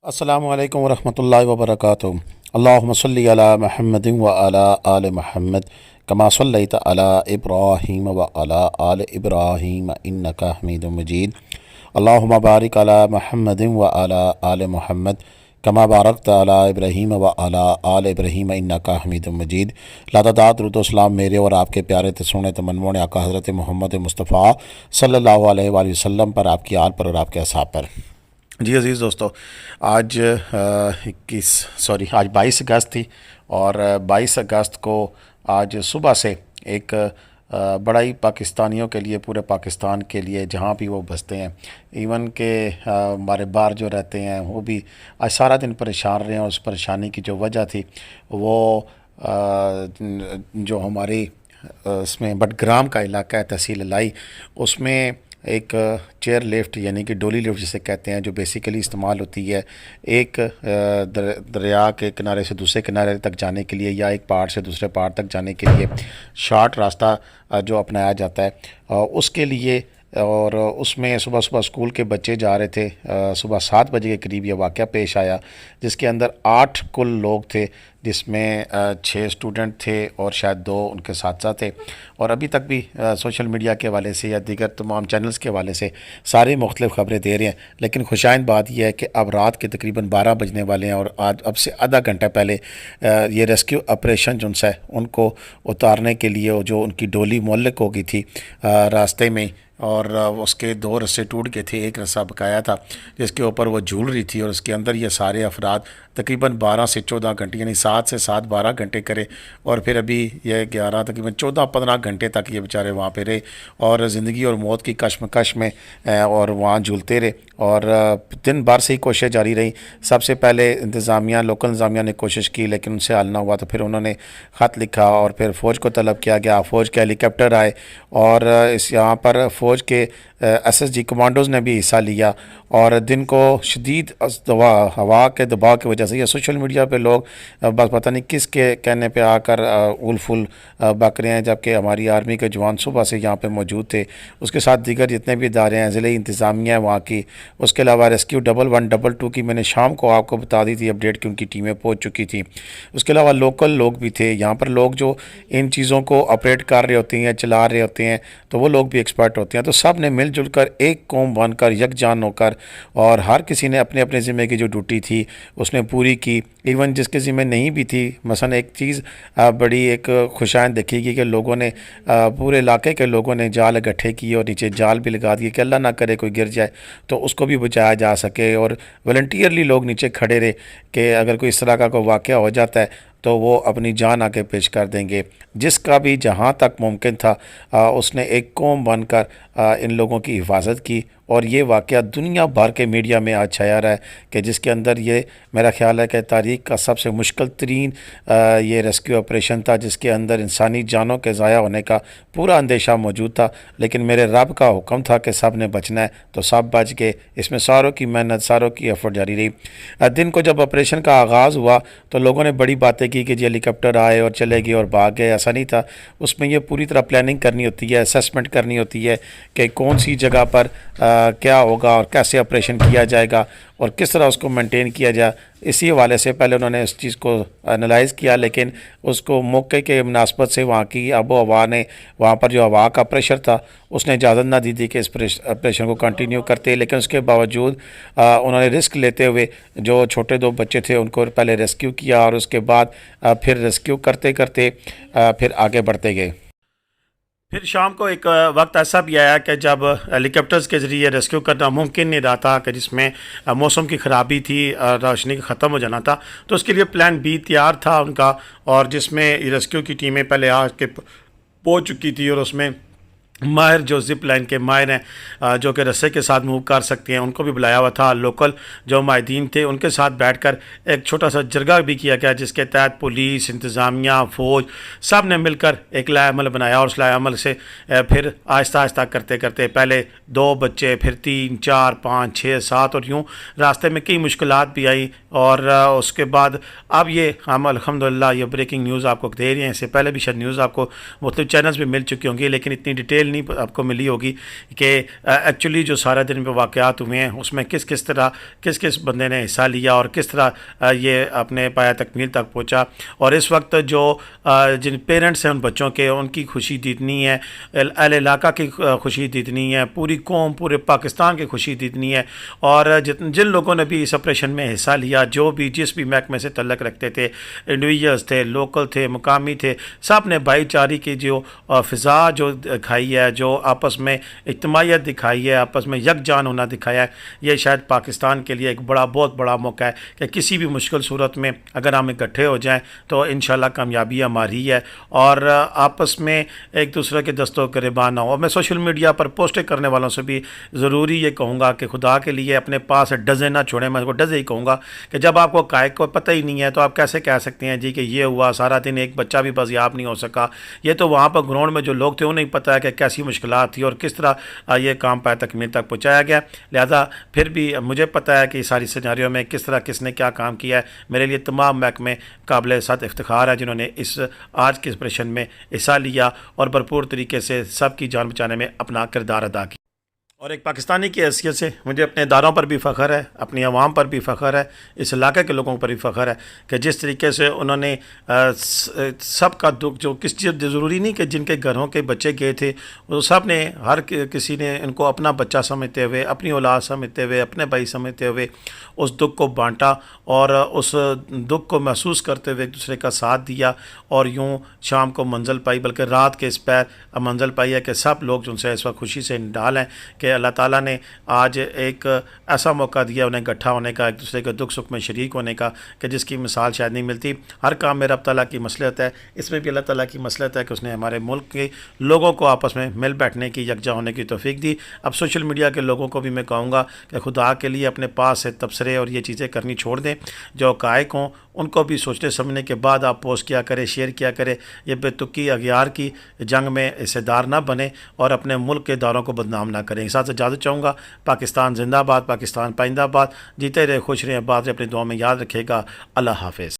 अस्सलामु अलैकुम वरहमतुल्लाहि वबरकातुहू। अल्लाहुम्मा सल्लि अला मुहम्मदिन व अला आलि मुहम्मद कमा सल्लैता अला इब्राहीम व अला आलि इब्राहीम इन्नका हमीदुम मजीद। अल्लाहुम्मा बारिक अला मुहम्मदिन व अला आलि मुहम्मद कमा बारकता अला इब्राहीम व अला आलि इब्राहीम इन्नका हमीदुम मजीद। लातादात दुरूद व सलाम मेरे और आपके प्यारे तसुने तमन्नों आका हज़रत मोहम्मद मुस्तफ़ा सल्लल्लाहु अलैहि वसल्लम पर, आपकी आल पर और आपके असहाब पर। जी अज़ीज़ दोस्तों, आज 22 अगस्त थी और 22 अगस्त को आज सुबह से एक बड़ा ही पाकिस्तानियों के लिए, पूरे पाकिस्तान के लिए जहाँ भी वो बसते हैं, इवन के हमारे बाहर जो रहते हैं वो भी आज सारा दिन परेशान रहे हैं। और उस परेशानी की जो वजह थी वो जो हमारी इसमें बडग्राम का इलाका है, तहसील लाई, उसमें एक चेयर लिफ्ट यानी कि डोली लिफ्ट जिसे कहते हैं, जो बेसिकली इस्तेमाल होती है एक दरिया के किनारे से दूसरे किनारे तक जाने के लिए या एक पहाड़ से दूसरे पहाड़ तक जाने के लिए शॉर्ट रास्ता जो अपनाया जाता है उसके लिए। और उसमें सुबह सुबह स्कूल के बच्चे जा रहे थे। सुबह 7 बजे के करीब यह वाक़या पेश आया, जिसके अंदर 8 कुल लोग थे, जिसमें 6 स्टूडेंट थे और शायद 2 उनके साथ साथ थे। और अभी तक भी सोशल मीडिया के हवाले से या दीगर तमाम चैनल्स के हवाले से सारी मुख्तलिफ़ ख़बरें दे रहे हैं। लेकिन खुशाइंद बात यह है कि अब रात के तकरीबन 12 बजने वाले हैं और आज अब से आधा घंटा पहले ये रेस्क्यू ऑपरेशन जो है उनको उतारने के लिए, जो उनकी डोली मुअल्लक हो गई थी रास्ते में और उसके 2 रस्से टूट गए थे, एक रस्सा बकाया था जिसके ऊपर वो झूल रही थी और उसके अंदर ये सारे अफराद तकरीबन 12 से 14 घंटे यानी 7 से 7 12 घंटे करे। और फिर अभी ये 11 तकरीबन 14-15 घंटे तक ये बेचारे वहाँ पे रहे और ज़िंदगी और मौत की कश्मकश में और वहाँ झूलते रहे। और दिन भर से ही कोशिश जारी रही। सबसे पहले इंतज़ामिया, लोकल इंतज़ामिया ने कोशिश की लेकिन उनसे हल ना हुआ, तो फिर उन्होंने ख़त लिखा और फिर फ़ौज को तलब किया गया। फ़ौज के हेलीकॉप्टर आए और इस यहाँ पर फ़ौज के SSG कमांडोज़ ने भी हिस्सा लिया। और दिन को शदीद हवा के दबाव की वजह से, या सोशल मीडिया पे लोग बस पता नहीं किसके कहने पे आकर उल फुल बक रहे हैं, जबकि हमारी आर्मी के जवान सुबह से यहाँ पे मौजूद थे। उसके साथ दीगर जितने भी इदारे हैं, ज़िले इंतज़ामिया है वहाँ की, उसके अलावा रेस्क्यू 1122 की मैंने शाम को आपको बता दी थी अपडेट की, उनकी टीमें पहुँच चुकी थी। उसके अलावा लोकल लोग भी थे यहाँ पर, लोग जो इन चीज़ों को ऑपरेट कर रहे होते हैं, चला रहे होते हैं, तो वो लोग भी एक्सपर्ट होते हैं। तो सब ने मिलजुल कर एक कौम बनकर, यकजान होकर, और हर किसी ने अपने अपने ज़िम्मे की जो ड्यूटी थी उसने पूरी की। इवन जिसके ज़िम्मे नहीं भी थी, मसलन एक चीज़ बड़ी एक खुशाइन देखी कि लोगों ने पूरे इलाके के लोगों ने जाल इकट्ठे किए और नीचे जाल भी लगा दिए कि अल्लाह ना करे कोई गिर जाए तो उसको भी बचाया जा सके। और वॉलंटियरली लोग नीचे खड़े रहे कि अगर कोई इस तरह का कोई वाक़या हो जाता है तो वो अपनी जान आके पेश कर देंगे। जिसका भी जहाँ तक मुमकिन था उसने एक कौम बनकर इन लोगों की हिफाजत की। और ये वाक़या दुनिया भर के मीडिया में आज छाया रहा है कि जिसके अंदर ये मेरा ख्याल है कि तारीख़ का सबसे मुश्किल तरीन ये रेस्क्यू ऑपरेशन था, जिसके अंदर इंसानी जानों के ज़ाया होने का पूरा अंदेशा मौजूद था। लेकिन मेरे रब का हुक्म था कि सब ने बचना है, तो सब बच गए। इसमें सारों की मेहनत, सारों की एफर्ट जारी रही। दिन को जब ऑपरेशन का आगाज़ हुआ तो लोगों ने बड़ी बातें की कि जी हेलीकॉप्टर आए और चले गए और भाग गए, ऐसा नहीं था। उसमें ये पूरी तरह प्लानिंग करनी होती है, असेसमेंट करनी होती है कि कौन सी जगह पर क्या होगा और कैसे ऑपरेशन किया जाएगा और किस तरह उसको मेंटेन किया जाए। इसी हवाले से पहले उन्होंने इस चीज़ को एनालाइज़ किया, लेकिन उसको मौके के मुनासबत से वहाँ की आबो हवा ने, वहाँ पर जो हवा का प्रेशर था उसने इजाज़त ना दी थी कि इस ऑपरेशन को कंटिन्यू करते। लेकिन उसके बावजूद उन्होंने रिस्क लेते हुए जो छोटे 2 बच्चे थे उनको पहले रेस्क्यू किया और उसके बाद फिर रेस्क्यू करते करते फिर आगे बढ़ते गए। फिर शाम को एक वक्त ऐसा भी आया कि जब हेलीकॉप्टर्स के ज़रिए रेस्क्यू करना मुमकिन नहीं रहा था, कि जिसमें मौसम की ख़राबी थी, रोशनी का ख़त्म हो जाना था, तो उसके लिए प्लान B तैयार था उनका। और जिसमें रेस्क्यू की टीमें पहले आके पहुँच चुकी थी और उसमें माहिर जो ज़िप लाइन के माहिर हैं जो कि रस्से के साथ मूव कर सकते हैं, उनको भी बुलाया हुआ था। लोकल जो माहिदीन थे उनके साथ बैठकर एक छोटा सा जरगा भी किया गया, जिसके तहत पुलिस, इंतज़ामिया, फ़ौज सब ने मिलकर एक लाएअमल बनाया। और उस लाएअमल से फिर आहिस्ता आहिस्ता करते करते पहले 2 बच्चे, फिर 3, 4, 5, 6, 7 और यूँ रास्ते में कई मुश्किलात भी आई और उसके बाद अब ये हम अल्हम्दुलिल्लाह ये ब्रेकिंग न्यूज़ आपको दे रहे हैं। इससे पहले भी शायद न्यूज़ आपको मुख्तलिफ चैनल्स पे मिल चुकी होंगी, लेकिन इतनी डिटेल नहीं आपको मिली होगी कि एक्चुअली जो सारा दिन में वाक़यात हुए हैं उसमें किस किस तरह किस किस बंदे ने हिस्सा लिया और किस तरह ये अपने पाया तकमील तक पहुँचा। और इस वक्त जो जिन पेरेंट्स हैं उन बच्चों के, उनकी खुशी जितनी है, अहले इलाका की खुशी जितनी है, पूरी कौम पूरे पाकिस्तान की खुशी जितनी है। और जिन लोगों ने भी इस ऑपरेशन में हिस्सा लिया, जो भी जिस भी महकमे से तल्लक रखते थे, इंडिविजुअल्स थे, लोकल थे, मुकामी थे, सब ने भाईचारे की जो फ़िज़ा जो दिखाई है, जो आपस में इज्तिमाइयत दिखाई है, आपस में यकजान होना दिखाया है, ये शायद पाकिस्तान के लिए एक बहुत बड़ा मौका है कि किसी भी मुश्किल सूरत में अगर हम इकट्ठे हो जाएँ तो इंशाल्लाह कामयाबी हमारी है। और आपस में एक दूसरे के दस्तों गिरबान ना हो। मैं सोशल मीडिया पर पोस्टें करने वालों से भी ज़रूरी ये कहूँगा कि खुदा के लिए अपने पास डजे ना छोड़ें। मैं डजे ही कहूँगा कि जब आपको कायक को पता ही नहीं है तो आप कैसे कह सकते हैं जी कि ये हुआ, सारा दिन एक बच्चा भी बाजियाब नहीं हो सका। ये तो वहाँ पर ग्राउंड में जो लोग थे उन्हें नहीं पता है कि कैसी मुश्किलात थी और किस तरह ये काम पाया तकमील तक पहुँचाया गया। लिहाजा फिर भी मुझे पता है कि सारी सिनेरियो में किस तरह किसने क्या काम किया है। मेरे लिए तमाम महकमे काबिल साथ इफ्तिखार है जिन्होंने इस आज के ऑपरेशन में हिस्सा लिया और भरपूर तरीके से सबकी जान बचाने में अपना किरदार अदा किया। और एक पाकिस्तानी की हैसियत से मुझे अपने इदारों पर भी फ़ख्र है, अपनी आवाम पर भी फ़ख्र है, इस इलाके के लोगों पर भी फ़ख्र है कि जिस तरीके से उन्होंने सबका दुख जो किस चीज़ ज़रूरी नहीं कि जिनके घरों के बच्चे गए थे वो सब ने हर किसी ने इनको अपना बच्चा समझते हुए, अपनी औलाद समझते हुए, अपने भाई समझते हुए उस दुख को बांटा और उस दुख को महसूस करते हुए एक दूसरे का साथ दिया और यूँ शाम को मंजिल पाई, बल्कि रात के इस पैर मंजिल पाई है कि सब लोग जो उनसे इस वक्त खुशी से निडाल हैं कि अल्लाह ताला ने आज एक ऐसा मौका दिया उन्हें इकट्ठा होने का, एक दूसरे के दुख सुख में शरीक होने का कि जिसकी मिसाल शायद नहीं मिलती। हर काम में रब ताला की मसलहत है, इसमें भी अल्लाह ताला की मसलहत है कि उसने हमारे मुल्क के लोगों को आपस में मिल बैठने की, यकजा होने की तौफीक दी। अब सोशल मीडिया के लोगों को भी मैं कहूँगा कि खुदा के लिए अपने पास से तबसरे और ये चीज़ें करनी छोड़ दें। जो कायक हों उनको भी सोचने समझने के बाद आप पोस्ट किया करें, शेयर किया करें। ये बेतुकी अगियार की जंग में हिस्सेदार ना बने और अपने मुल्क के इदारों को बदनाम ना करें। साथ इजाज़त चाहूँगा। पाकिस्तान जिंदाबाद, पाकिस्तान पाइंदाबाद। जीते रहे, खुश रहे, आबाद रहे, अपनी दुआ में याद रखेगा। अल्लाह हाफ़िज़।